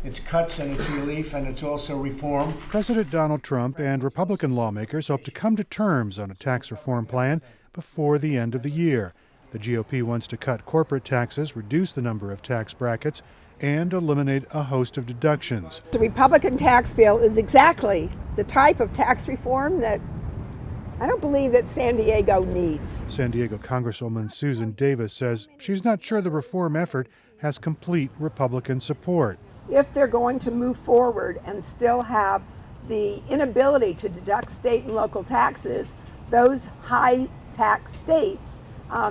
It's cuts and it's relief and it's also reform. President Donald Trump and Republican lawmakers hope to come to terms on a tax reform plan before the end of the year. The GOP wants to cut corporate taxes, reduce the number of tax brackets, and eliminate a host of deductions. The Republican tax bill is exactly the type of tax reform that I don't believe that San Diego needs. San Diego Congresswoman Susan Davis says she's not sure the reform effort has complete Republican support. If they're going to move forward and still have the inability to deduct state and local taxes, those high tax states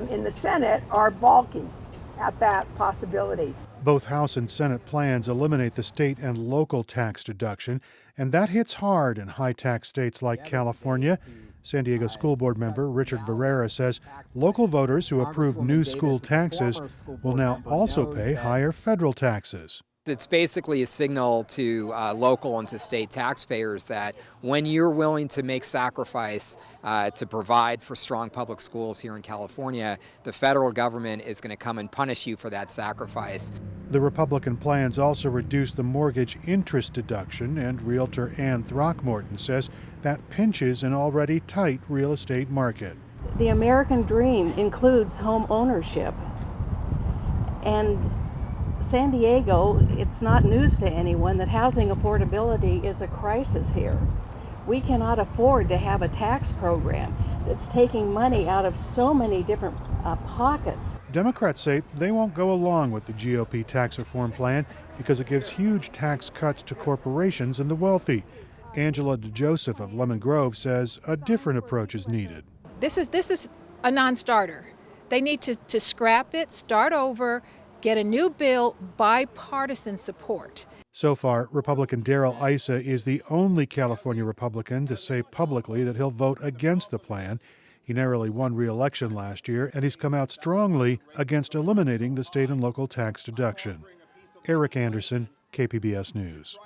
in the Senate are balking at that possibility. Both House and Senate plans eliminate the state and local tax deduction, and that hits hard in high-tax states like California. San Diego School Board member Richard Barrera says local voters who approve new school taxes will now also pay higher federal taxes. It's basically a signal to local and to state taxpayers that when you're willing to make sacrifice to provide for strong public schools here in California, the federal government is going to come and punish you for that sacrifice. The Republican plans also reduce the mortgage interest deduction, and Realtor Ann Throckmorton says that pinches an already tight real estate market. The American dream includes home ownership, and San Diego, it's not news to anyone that housing affordability is a crisis here. We cannot afford to have a tax program that's taking money out of so many different pockets. Democrats say they won't go along with the GOP tax reform plan because it gives huge tax cuts to corporations and the wealthy. Angela DeJoseph of Lemon Grove says a different approach is needed. This is a non-starter. They need to scrap it, start over, get a new bill, bipartisan support. So far, Republican Darrell Issa is the only California Republican to say publicly that he'll vote against the plan. He narrowly won re-election last year, and he's come out strongly against eliminating the state and local tax deduction. Erik Anderson, KPBS News.